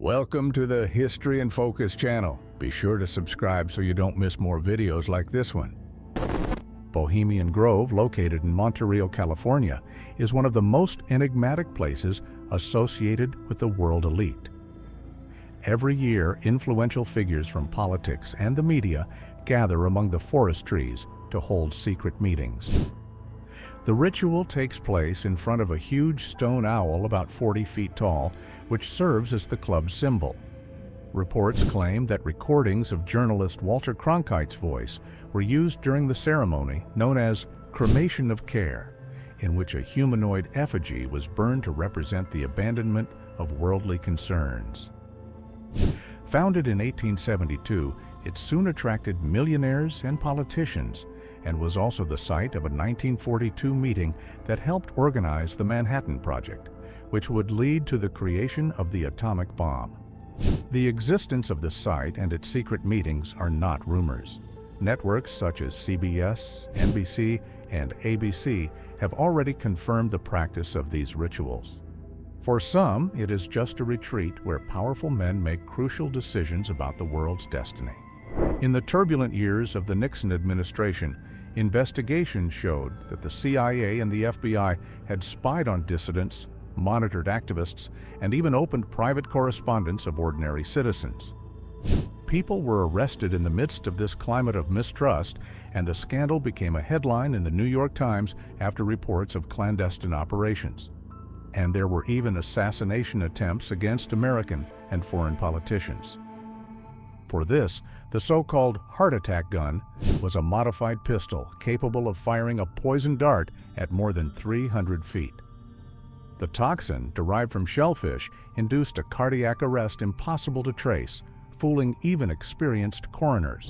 Welcome to the History in Focus channel. Be sure to subscribe so you don't miss more videos like this one. Bohemian Grove, located in Monterey, California, is one of the most enigmatic places associated with the world elite. Every year, influential figures from politics and the media gather among the forest trees to hold secret meetings. The ritual takes place in front of a huge stone owl about 40 feet tall, which serves as the club's symbol. Reports claim that recordings of journalist Walter Cronkite's voice were used during the ceremony known as cremation of care, in which a humanoid effigy was burned to represent the abandonment of worldly concerns. Founded in 1872, it soon attracted millionaires and politicians, and was also the site of a 1942 meeting that helped organize the Manhattan Project, which would lead to the creation of the atomic bomb. The existence of the site and its secret meetings are not rumors. Networks such as CBS, NBC, and ABC have already confirmed the practice of these rituals. For some, it is just a retreat where powerful men make crucial decisions about the world's destiny. In the turbulent years of the Nixon administration, investigations showed that the CIA and the FBI had spied on dissidents, monitored activists, and even opened private correspondence of ordinary citizens. People were arrested in the midst of this climate of mistrust, and the scandal became a headline in the New York Times after reports of clandestine operations. And there were even assassination attempts against American and foreign politicians. For this, the so-called heart attack gun was a modified pistol capable of firing a poison dart at more than 300 feet. The toxin, derived from shellfish, induced a cardiac arrest impossible to trace, fooling even experienced coroners.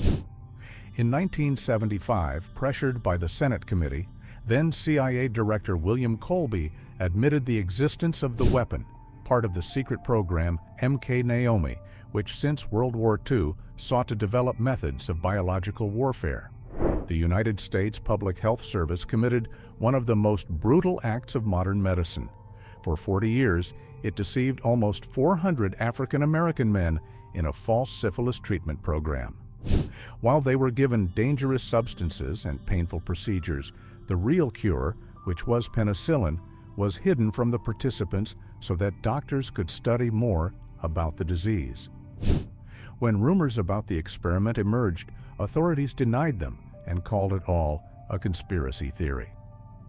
In 1975, pressured by the Senate committee, then CIA Director William Colby admitted the existence of the weapon, part of the secret program MK which since World War II sought to develop methods of biological warfare. The United States Public Health Service committed one of the most brutal acts of modern medicine. For 40 years, it deceived almost 400 African American men in a false syphilis treatment program. While they were given dangerous substances and painful procedures, the real cure, which was penicillin, was hidden from the participants so that doctors could study more about the disease. When rumors about the experiment emerged, authorities denied them and called it all a conspiracy theory.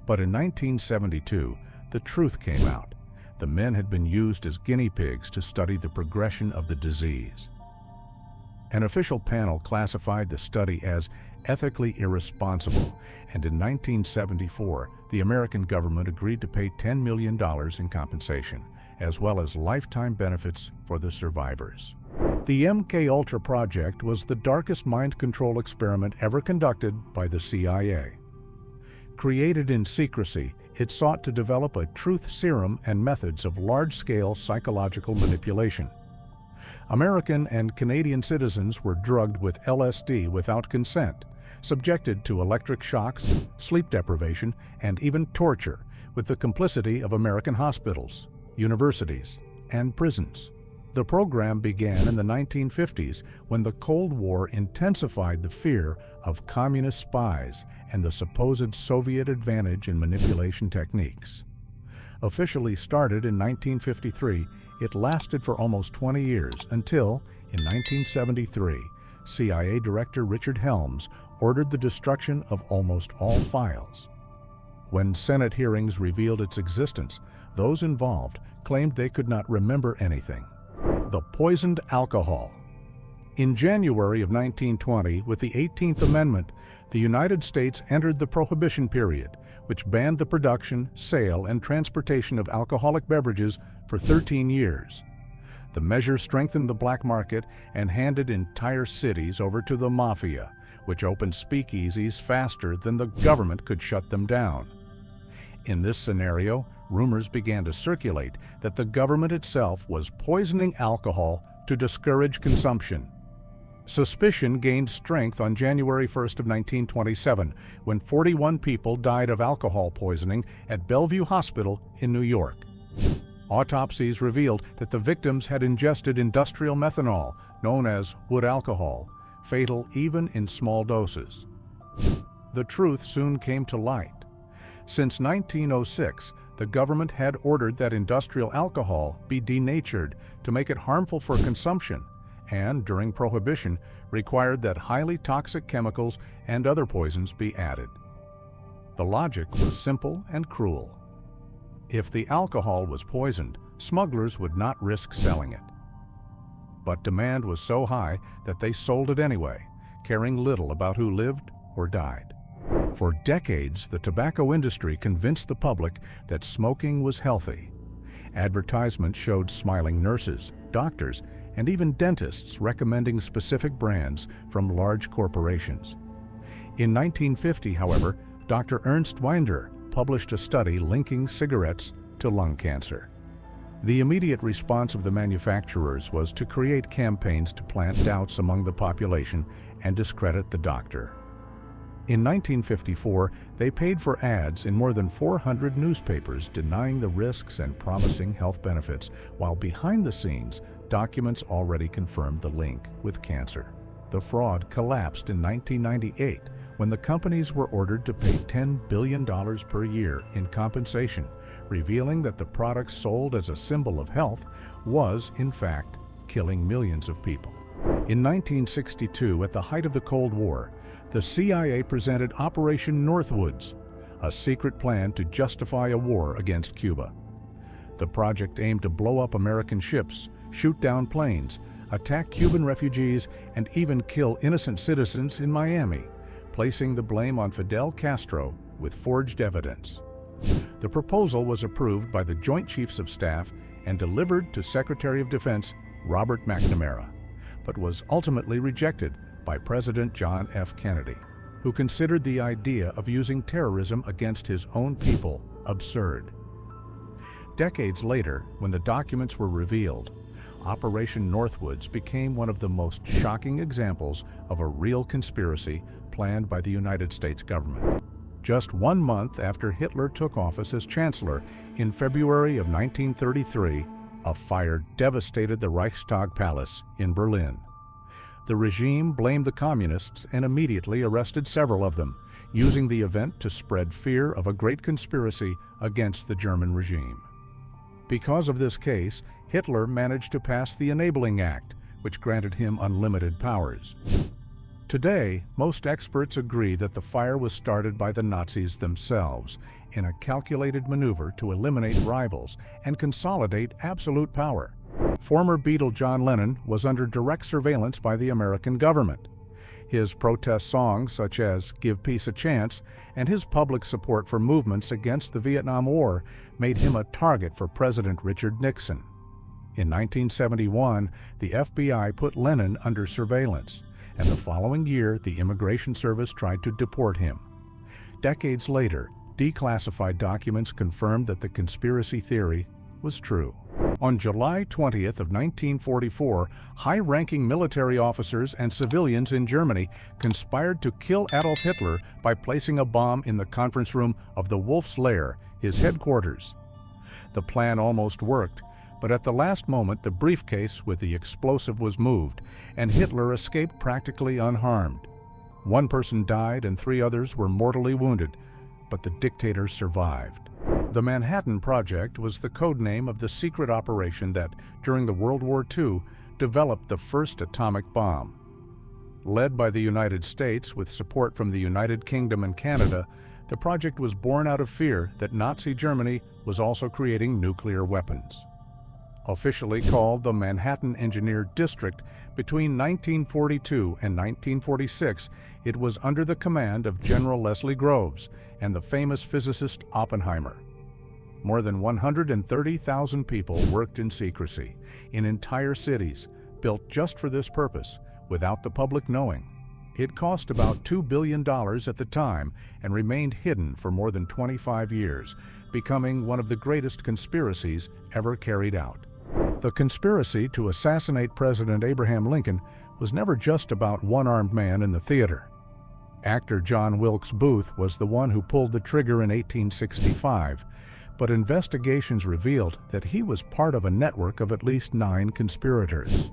But in 1972, the truth came out. The men had been used as guinea pigs to study the progression of the disease. An official panel classified the study as ethically irresponsible, and in 1974, the American government agreed to pay $10 million in compensation, as well as lifetime benefits for the survivors. The MKUltra project was the darkest mind control experiment ever conducted by the CIA. Created in secrecy, it sought to develop a truth serum and methods of large-scale psychological manipulation. American and Canadian citizens were drugged with LSD without consent, subjected to electric shocks, sleep deprivation, and even torture, with the complicity of American hospitals, universities, and prisons. The program began in the 1950s when the Cold War intensified the fear of communist spies and the supposed Soviet advantage in manipulation techniques. Officially started in 1953, it lasted for almost 20 years until, in 1973, CIA Director Richard Helms ordered the destruction of almost all files. When Senate hearings revealed its existence, those involved claimed they could not remember anything. The poisoned alcohol. In January of 1920, with the 18th Amendment, the United States entered the Prohibition period, which banned the production, sale, and transportation of alcoholic beverages for 13 years. The measure strengthened the black market and handed entire cities over to the mafia, which opened speakeasies faster than the government could shut them down. In this scenario, rumors began to circulate that the government itself was poisoning alcohol to discourage consumption. Suspicion gained strength on January 1st of 1927, when 41 people died of alcohol poisoning at Bellevue Hospital in New York. Autopsies revealed that the victims had ingested industrial methanol, known as wood alcohol, fatal even in small doses. The truth soon came to light. Since 1906, the government had ordered that industrial alcohol be denatured to make it harmful for consumption, and during Prohibition required that highly toxic chemicals and other poisons be added. The logic was simple and cruel. If the alcohol was poisoned, smugglers would not risk selling it. But demand was so high that they sold it anyway, caring little about who lived or died. For decades, the tobacco industry convinced the public that smoking was healthy. Advertisements showed smiling nurses, doctors, and even dentists recommending specific brands from large corporations. In 1950, however, Dr. Ernst Winder published a study linking cigarettes to lung cancer. The immediate response of the manufacturers was to create campaigns to plant doubts among the population and discredit the doctor. In 1954, they paid for ads in more than 400 newspapers denying the risks and promising health benefits, while behind the scenes, documents already confirmed the link with cancer. The fraud collapsed in 1998 when the companies were ordered to pay $10 billion per year in compensation, revealing that the products sold as a symbol of health was, in fact, killing millions of people. In 1962, at the height of the Cold War, the CIA presented Operation Northwoods, a secret plan to justify a war against Cuba. The project aimed to blow up American ships, shoot down planes, attack Cuban refugees, and even kill innocent citizens in Miami, placing the blame on Fidel Castro with forged evidence. The proposal was approved by the Joint Chiefs of Staff and delivered to Secretary of Defense Robert McNamara, but was ultimately rejected by President John F. Kennedy, who considered the idea of using terrorism against his own people absurd. Decades later, when the documents were revealed, Operation Northwoods became one of the most shocking examples of a real conspiracy planned by the United States government. Just 1 month after Hitler took office as Chancellor in February of 1933, a fire devastated the Reichstag Palace in Berlin. The regime blamed the communists and immediately arrested several of them, using the event to spread fear of a great conspiracy against the German regime. Because of this case, Hitler managed to pass the Enabling Act, which granted him unlimited powers. Today, most experts agree that the fire was started by the Nazis themselves in a calculated maneuver to eliminate rivals and consolidate absolute power. Former Beatle John Lennon was under direct surveillance by the American government. His protest songs, such as Give Peace a Chance, and his public support for movements against the Vietnam War made him a target for President Richard Nixon. In 1971, the FBI put Lennon under surveillance, and the following year the Immigration Service tried to deport him. Decades later, declassified documents confirmed that the conspiracy theory was true. On July 20th of 1944, high-ranking military officers and civilians in Germany conspired to kill Adolf Hitler by placing a bomb in the conference room of the Wolf's Lair, his headquarters. The plan almost worked, but at the last moment the briefcase with the explosive was moved, and Hitler escaped practically unharmed. 1 person died and 3 others were mortally wounded, but the dictator survived. The Manhattan Project was the code name of the secret operation that, during the World War II, developed the first atomic bomb. Led by the United States with support from the United Kingdom and Canada, the project was born out of fear that Nazi Germany was also creating nuclear weapons. Officially called the Manhattan Engineer District, between 1942 and 1946, it was under the command of General Leslie Groves and the famous physicist Oppenheimer. More than 130,000 people worked in secrecy, in entire cities, built just for this purpose, without the public knowing. It cost about $2 billion at the time and remained hidden for more than 25 years, becoming one of the greatest conspiracies ever carried out. The conspiracy to assassinate President Abraham Lincoln was never just about one-armed man in the theater. Actor John Wilkes Booth was the one who pulled the trigger in 1865, but investigations revealed that he was part of a network of at least 9 conspirators.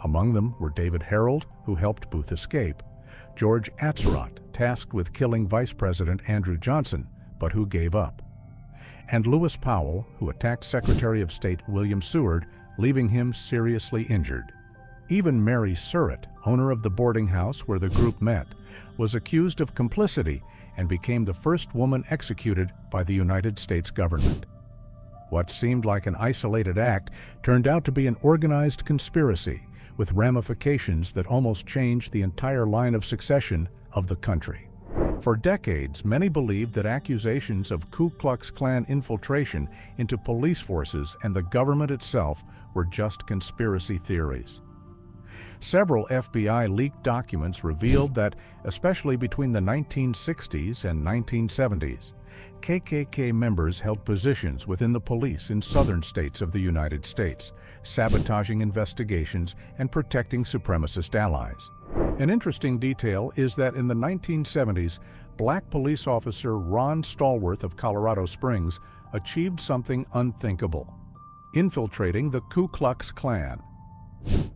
Among them were David Harold, who helped Booth escape, George Atzerodt, tasked with killing Vice President Andrew Johnson, but who gave up, and Lewis Powell, who attacked Secretary of State William Seward, leaving him seriously injured. Even Mary Surratt, owner of the boarding house where the group met, was accused of complicity and became the first woman executed by the United States government. What seemed like an isolated act turned out to be an organized conspiracy with ramifications that almost changed the entire line of succession of the country. For decades, many believed that accusations of Ku Klux Klan infiltration into police forces and the government itself were just conspiracy theories. Several FBI leaked documents revealed that, especially between the 1960s and 1970s, KKK members held positions within the police in southern states of the United States, sabotaging investigations and protecting supremacist allies. An interesting detail is that in the 1970s, black police officer Ron Stallworth of Colorado Springs achieved something unthinkable: infiltrating the Ku Klux Klan.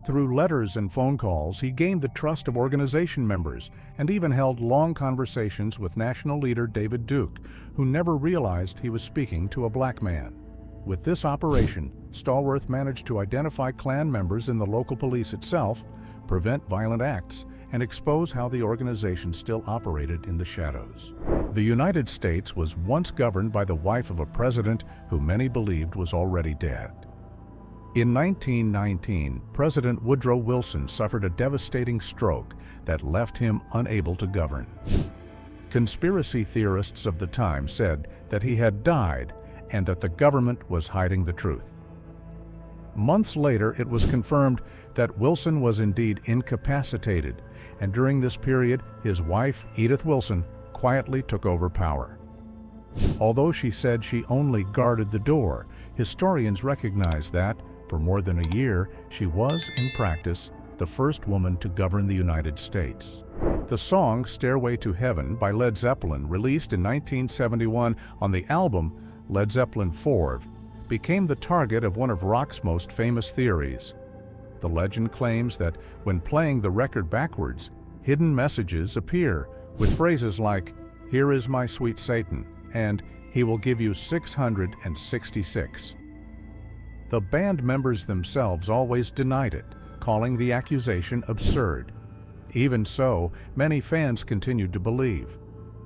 Through letters and phone calls, he gained the trust of organization members and even held long conversations with national leader David Duke, who never realized he was speaking to a black man. With this operation, Stallworth managed to identify Klan members in the local police itself, prevent violent acts, and expose how the organization still operated in the shadows. The United States was once governed by the wife of a president who many believed was already dead. In 1919, President Woodrow Wilson suffered a devastating stroke that left him unable to govern. Conspiracy theorists of the time said that he had died and that the government was hiding the truth. Months later, it was confirmed that Wilson was indeed incapacitated, and during this period, his wife, Edith Wilson, quietly took over power. Although she said she only guarded the door, historians recognize that, for more than a year, she was, in practice, the first woman to govern the United States. The song Stairway to Heaven by Led Zeppelin, released in 1971 on the album Led Zeppelin IV, became the target of one of rock's most famous theories. The legend claims that when playing the record backwards, hidden messages appear with phrases like, "Here is my sweet Satan," and "He will give you 666. The band members themselves always denied it, calling the accusation absurd. Even so, many fans continued to believe.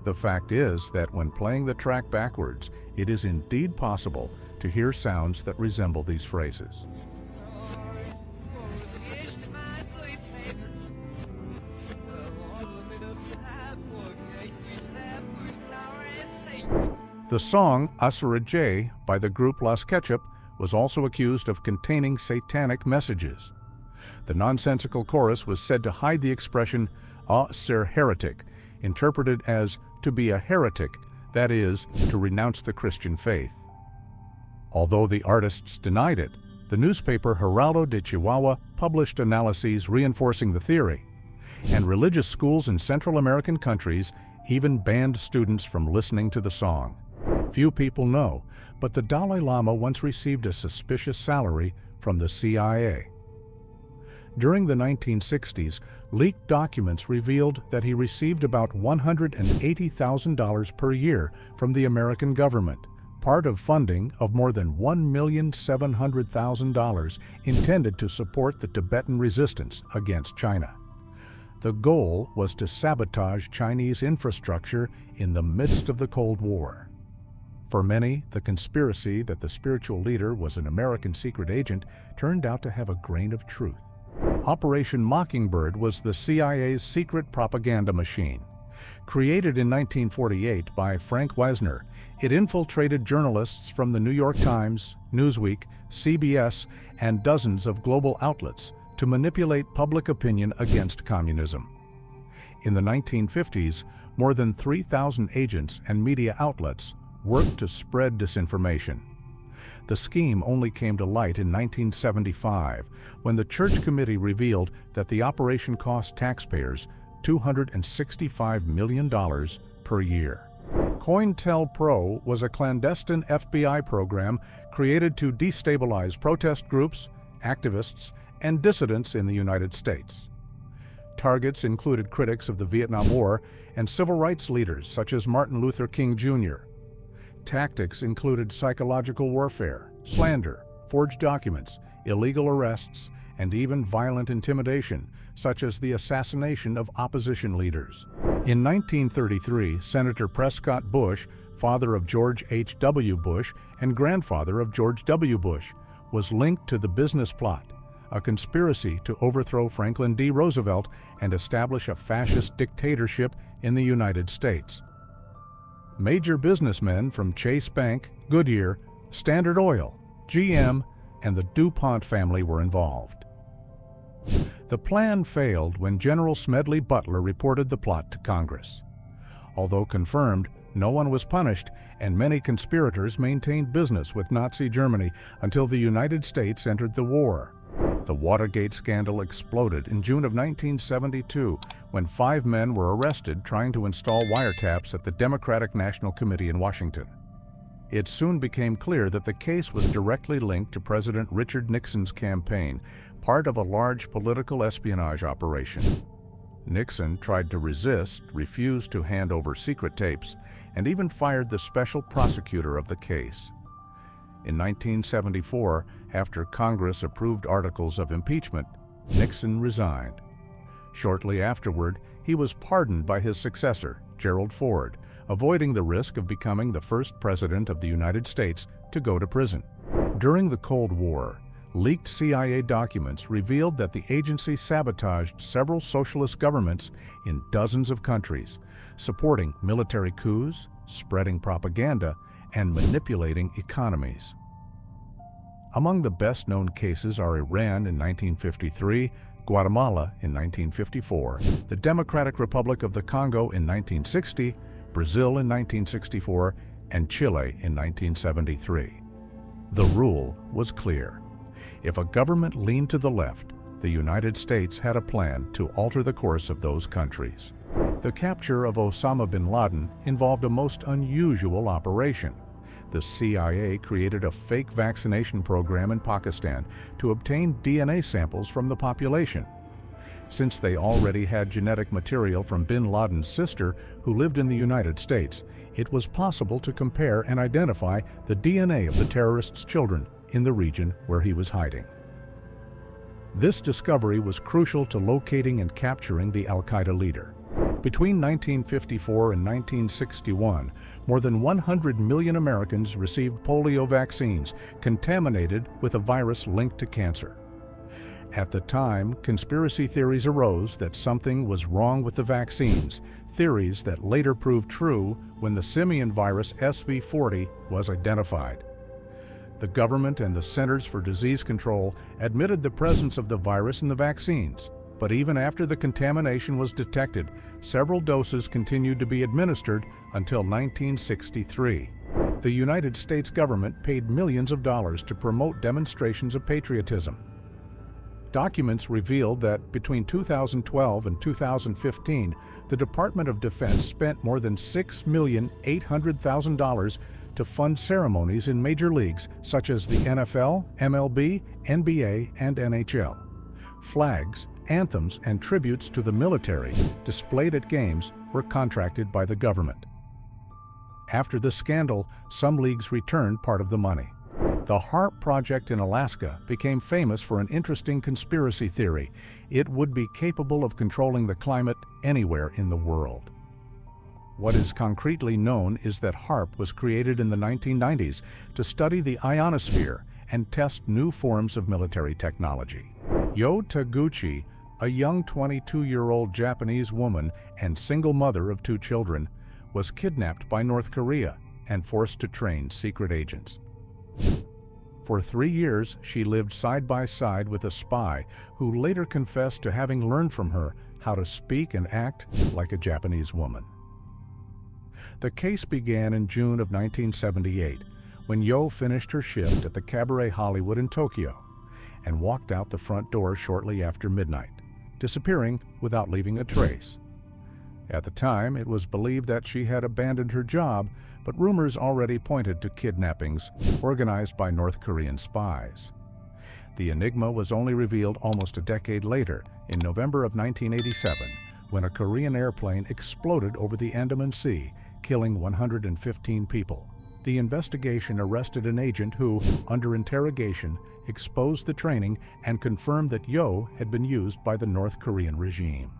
The fact is that when playing the track backwards, it is indeed possible to hear sounds that resemble these phrases. The song Asura J by the group Las Ketchup was also accused of containing satanic messages. The nonsensical chorus was said to hide the expression "a ser heretic," interpreted as to be a heretic, that is, to renounce the Christian faith. Although the artists denied it, the newspaper Heraldo de Chihuahua published analyses reinforcing the theory, and religious schools in Central American countries even banned students from listening to the song. Few people know, but the Dalai Lama once received a suspicious salary from the CIA. During the 1960s, leaked documents revealed that he received about $180,000 per year from the American government, part of funding of more than $1,700,000 intended to support the Tibetan resistance against China. The goal was to sabotage Chinese infrastructure in the midst of the Cold War. For many, the conspiracy that the spiritual leader was an American secret agent turned out to have a grain of truth. Operation Mockingbird was the CIA's secret propaganda machine. Created in 1948 by Frank Wisner, it infiltrated journalists from the New York Times, Newsweek, CBS, and dozens of global outlets to manipulate public opinion against communism. In the 1950s, more than 3,000 agents and media outlets worked to spread disinformation. The scheme only came to light in 1975, when the Church Committee revealed that the operation cost taxpayers $265 million per year. COINTELPRO was a clandestine FBI program created to destabilize protest groups, activists, and dissidents in the United States. Targets included critics of the Vietnam War and civil rights leaders such as Martin Luther King Jr. Tactics included psychological warfare, slander, forged documents, illegal arrests, and even violent intimidation, such as the assassination of opposition leaders. In 1933, Senator Prescott Bush, father of George H.W. Bush and grandfather of George W. Bush, was linked to the business plot, a conspiracy to overthrow Franklin D. Roosevelt and establish a fascist dictatorship in the United States. Major businessmen from Chase Bank, Goodyear, Standard Oil, GM, and the DuPont family were involved. The plan failed when General Smedley Butler reported the plot to Congress. Although confirmed, no one was punished, and many conspirators maintained business with Nazi Germany until the United States entered the war. The Watergate scandal exploded in June of 1972 when 5 men were arrested trying to install wiretaps at the Democratic National Committee in Washington. It soon became clear that the case was directly linked to President Richard Nixon's campaign, part of a large political espionage operation. Nixon tried to resist, refused to hand over secret tapes, and even fired the special prosecutor of the case. In 1974, after Congress approved articles of impeachment, Nixon resigned. Shortly afterward, he was pardoned by his successor, Gerald Ford, avoiding the risk of becoming the first president of the United States to go to prison. During the Cold War, leaked CIA documents revealed that the agency sabotaged several socialist governments in dozens of countries, supporting military coups, spreading propaganda, and manipulating economies. Among the best-known cases are Iran in 1953, Guatemala in 1954, the Democratic Republic of the Congo in 1960, Brazil in 1964, and Chile in 1973. The rule was clear. If a government leaned to the left, the United States had a plan to alter the course of those countries. The capture of Osama bin Laden involved a most unusual operation. The CIA created a fake vaccination program in Pakistan to obtain DNA samples from the population. Since they already had genetic material from bin Laden's sister, who lived in the United States, it was possible to compare and identify the DNA of the terrorist's children in the region where he was hiding. This discovery was crucial to locating and capturing the al-Qaeda leader. Between 1954 and 1961, more than 100 million Americans received polio vaccines contaminated with a virus linked to cancer. At the time, conspiracy theories arose that something was wrong with the vaccines, theories that later proved true when the simian virus SV40 was identified. The government and the Centers for Disease Control admitted the presence of the virus in the vaccines, but even after the contamination was detected, several doses continued to be administered until 1963. The United States government paid millions of dollars to promote demonstrations of patriotism. Documents revealed that between 2012 and 2015, the Department of Defense spent more than $6,800,000 to fund ceremonies in major leagues such as the NFL, MLB, NBA, and NHL. Flags, anthems, and tributes to the military displayed at games were contracted by the government. After the scandal, some leagues returned part of the money. The HAARP project in Alaska became famous for an interesting conspiracy theory. It would be capable of controlling the climate anywhere in the world. What is concretely known is that HAARP was created in the 1990s to study the ionosphere and test new forms of military technology. Yo Taguchi, a young 22-year-old Japanese woman and single mother of 2 children, was kidnapped by North Korea and forced to train secret agents. For 3 years, she lived side by side with a spy who later confessed to having learned from her how to speak and act like a Japanese woman. The case began in June of 1978, when Yo finished her shift at the Cabaret Hollywood in Tokyo and walked out the front door shortly after midnight, disappearing without leaving a trace. At the time, it was believed that she had abandoned her job, but rumors already pointed to kidnappings organized by North Korean spies. The enigma was only revealed almost a decade later, in November of 1987, when a Korean airplane exploded over the Andaman Sea, killing 115 people. The investigation arrested an agent who, under interrogation, exposed the training and confirmed that Yo had been used by the North Korean regime.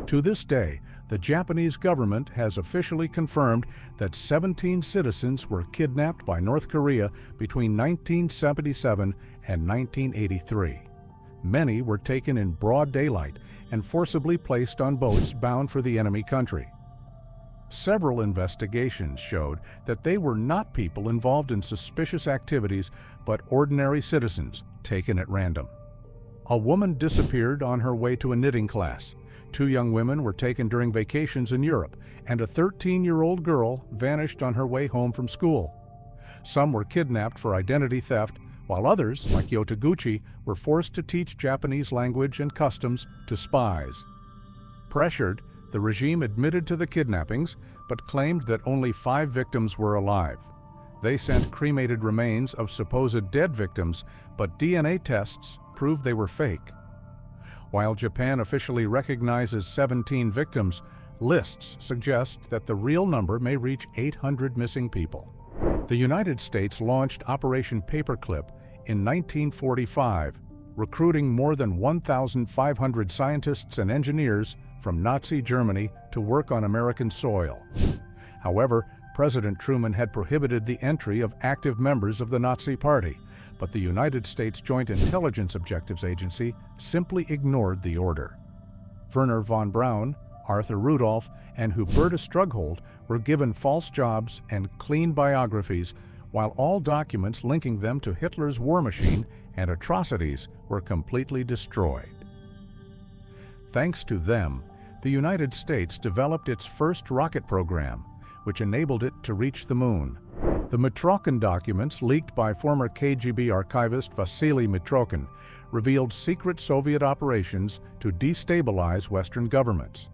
To this day, the Japanese government has officially confirmed that 17 citizens were kidnapped by North Korea between 1977 and 1983. Many were taken in broad daylight and forcibly placed on boats bound for the enemy country. Several investigations showed that they were not people involved in suspicious activities, but ordinary citizens taken at random. A woman disappeared on her way to a knitting class. 2 young women were taken during vacations in Europe, and a 13-year-old girl vanished on her way home from school. Some were kidnapped for identity theft, while others, like Yo Taguchi, were forced to teach Japanese language and customs to spies. Pressured, the regime admitted to the kidnappings, but claimed that only 5 victims were alive. They sent cremated remains of supposed dead victims, but DNA tests proved they were fake. While Japan officially recognizes 17 victims, lists suggest that the real number may reach 800 missing people. The United States launched Operation Paperclip in 1945, recruiting more than 1,500 scientists and engineers from Nazi Germany to work on American soil. However, President Truman had prohibited the entry of active members of the Nazi Party, but the United States Joint Intelligence Objectives Agency simply ignored the order. Werner von Braun, Arthur Rudolph, and Huberta Strughold were given false jobs and clean biographies, while all documents linking them to Hitler's war machine and atrocities were completely destroyed. Thanks to them, the United States developed its first rocket program, which enabled it to reach the moon. The Mitrokhin documents, leaked by former KGB archivist Vasily Mitrokhin, revealed secret Soviet operations to destabilize Western governments.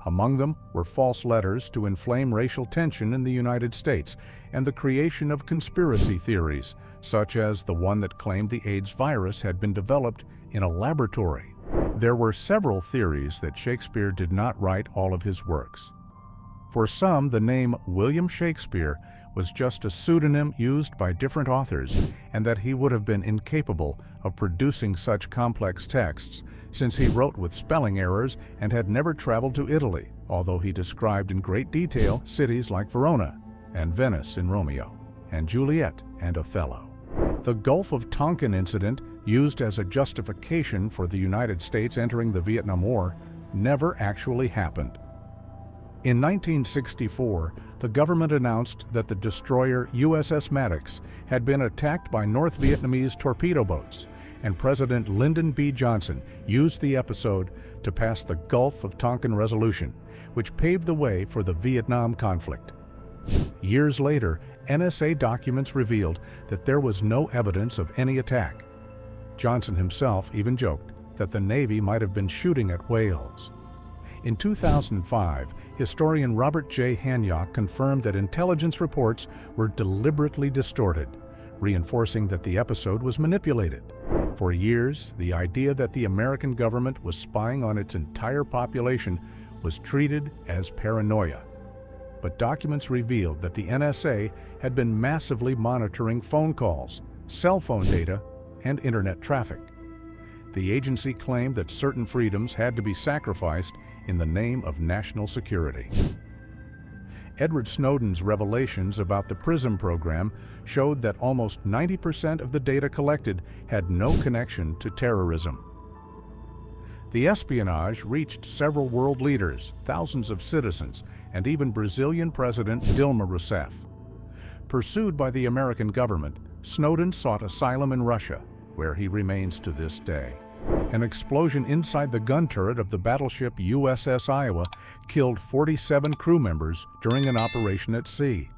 Among them were false letters to inflame racial tension in the United States and the creation of conspiracy theories, such as the one that claimed the AIDS virus had been developed in a laboratory. There were several theories that Shakespeare did not write all of his works. For some, the name William Shakespeare was just a pseudonym used by different authors, and that he would have been incapable of producing such complex texts, since he wrote with spelling errors and had never traveled to Italy, although he described in great detail cities like Verona and Venice in Romeo, and Juliet and Othello. The Gulf of Tonkin incident, used as a justification for the United States entering the Vietnam War, never actually happened. In 1964, the government announced that the destroyer USS Maddox had been attacked by North Vietnamese torpedo boats, and President Lyndon B. Johnson used the episode to pass the Gulf of Tonkin Resolution, which paved the way for the Vietnam conflict. Years later, NSA documents revealed that there was no evidence of any attack. Johnson himself even joked that the Navy might have been shooting at whales. In 2005, historian Robert J. Hanyok confirmed that intelligence reports were deliberately distorted, reinforcing that the episode was manipulated. For years, the idea that the American government was spying on its entire population was treated as paranoia. But documents revealed that the NSA had been massively monitoring phone calls, cell phone data, and internet traffic. The agency claimed that certain freedoms had to be sacrificed in the name of national security. Edward Snowden's revelations about the PRISM program showed that almost 90% of the data collected had no connection to terrorism. The espionage reached several world leaders, thousands of citizens, and even Brazilian President Dilma Rousseff. Pursued by the American government, Snowden sought asylum in Russia, where he remains to this day. An explosion inside the gun turret of the battleship USS Iowa killed 47 crew members during an operation at sea.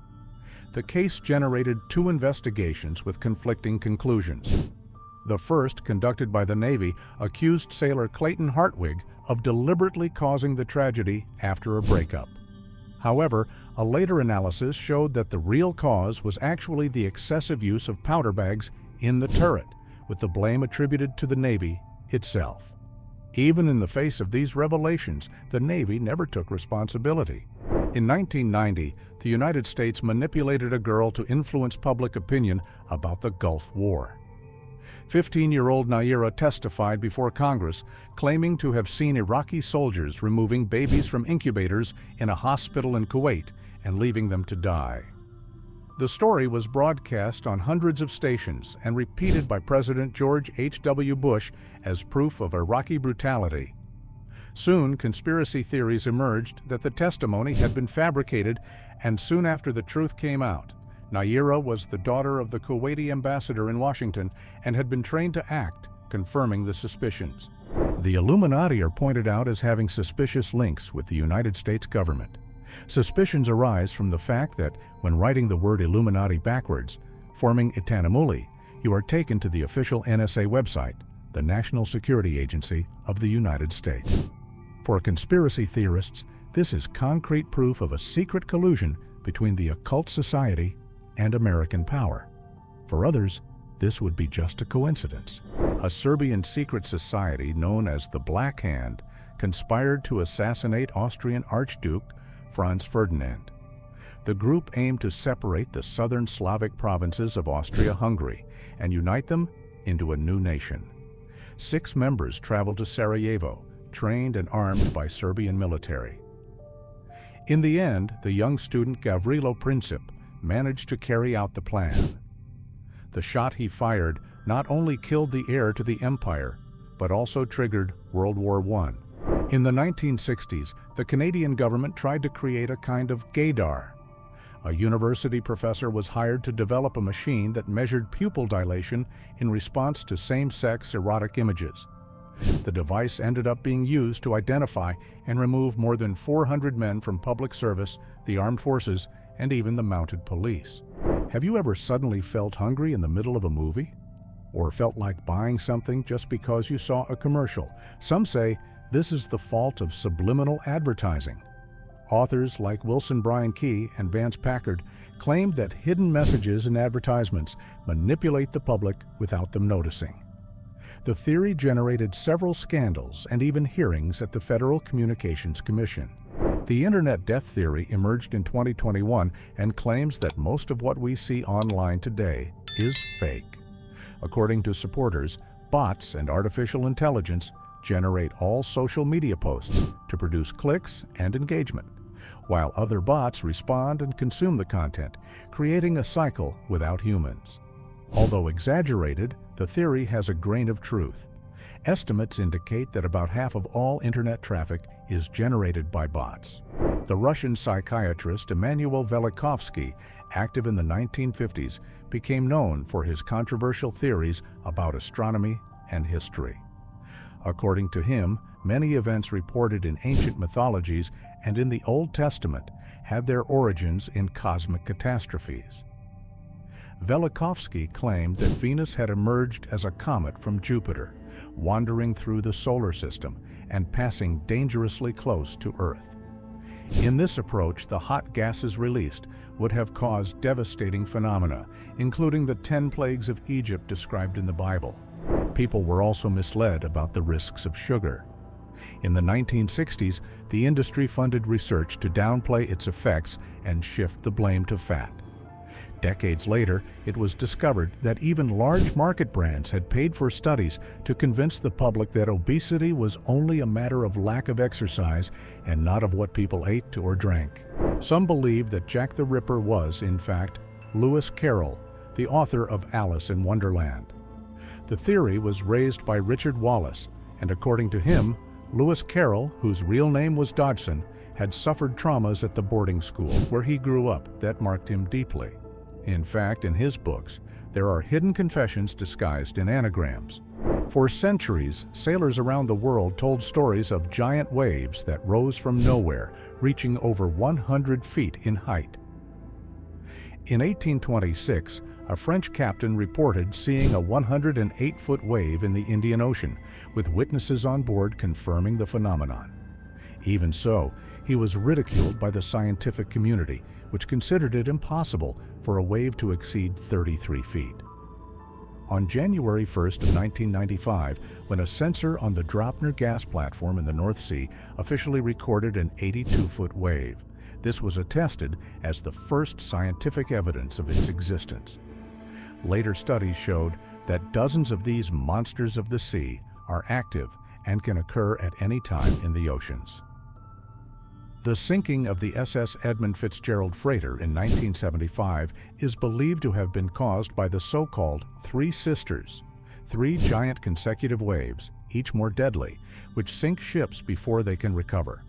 The case generated 2 investigations with conflicting conclusions. The first, conducted by the Navy, accused sailor Clayton Hartwig of deliberately causing the tragedy after a breakup. However, a later analysis showed that the real cause was actually the excessive use of powder bags in the turret, with the blame attributed to the Navy itself. Even in the face of these revelations, the Navy never took responsibility. In 1990, the United States manipulated a girl to influence public opinion about the Gulf War. 15-year-old Naira testified before Congress, claiming to have seen Iraqi soldiers removing babies from incubators in a hospital in Kuwait and leaving them to die. The story was broadcast on hundreds of stations and repeated by President George H.W. Bush as proof of Iraqi brutality. Soon, conspiracy theories emerged that the testimony had been fabricated, and soon after the truth came out, Naira was the daughter of the Kuwaiti ambassador in Washington and had been trained to act, confirming the suspicions. The Illuminati are pointed out as having suspicious links with the United States government. Suspicions arise from the fact that when writing the word Illuminati backwards, forming Itanimuli, you are taken to the official NSA website, the National Security Agency of the United States. For conspiracy theorists, this is concrete proof of a secret collusion between the occult society and American power. For others, this would be just a coincidence. A Serbian secret society known as the Black Hand conspired to assassinate Austrian Archduke Franz Ferdinand. The group aimed to separate the southern Slavic provinces of Austria-Hungary and unite them into a new nation. 6 members traveled to Sarajevo, trained and armed by Serbian military. In the end, the young student Gavrilo Princip managed to carry out the plan. The shot he fired not only killed the heir to the empire, but also triggered World War I. In the 1960s, the Canadian government tried to create a kind of gaydar. A university professor was hired to develop a machine that measured pupil dilation in response to same-sex erotic images. The device ended up being used to identify and remove more than 400 men from public service, the armed forces, and even the mounted police. Have you ever suddenly felt hungry in the middle of a movie? Or felt like buying something just because you saw a commercial? Some say this is the fault of subliminal advertising. Authors like Wilson Bryan Key and Vance Packard claimed that hidden messages in advertisements manipulate the public without them noticing. The theory generated several scandals and even hearings at the Federal Communications Commission. The Internet death theory emerged in 2021 and claims that most of what we see online today is fake. According to supporters, bots and artificial intelligence generate all social media posts to produce clicks and engagement, while other bots respond and consume the content, creating a cycle without humans. Although exaggerated, the theory has a grain of truth. Estimates indicate that about half of all internet traffic is generated by bots. The Russian psychiatrist Immanuel Velikovsky, active in the 1950s, became known for his controversial theories about astronomy and history. According to him, many events reported in ancient mythologies and in the Old Testament had their origins in cosmic catastrophes. Velikovsky claimed that Venus had emerged as a comet from Jupiter, wandering through the solar system and passing dangerously close to Earth. In this approach, the hot gases released would have caused devastating phenomena, including the 10 plagues of Egypt described in the Bible. People were also misled about the risks of sugar. In the 1960s, the industry funded research to downplay its effects and shift the blame to fat. Decades later, it was discovered that even large market brands had paid for studies to convince the public that obesity was only a matter of lack of exercise and not of what people ate or drank. Some believe that Jack the Ripper was, in fact, Lewis Carroll, the author of Alice in Wonderland. The theory was raised by Richard Wallace, and according to him, Lewis Carroll, whose real name was Dodgson, had suffered traumas at the boarding school where he grew up that marked him deeply. In fact, in his books, there are hidden confessions disguised in anagrams. For centuries, sailors around the world told stories of giant waves that rose from nowhere, reaching over 100 feet in height. In 1826, a French captain reported seeing a 108-foot wave in the Indian Ocean, with witnesses on board confirming the phenomenon. Even so, he was ridiculed by the scientific community, which considered it impossible for a wave to exceed 33 feet. On January 1st of 1995, when a sensor on the Dropner gas platform in the North Sea officially recorded an 82-foot wave, this was attested as the first scientific evidence of its existence. Later studies showed that dozens of these monsters of the sea are active and can occur at any time in the oceans. The sinking of the SS Edmund Fitzgerald freighter in 1975 is believed to have been caused by the so-called Three Sisters, three giant consecutive waves, each more deadly, which sink ships before they can recover.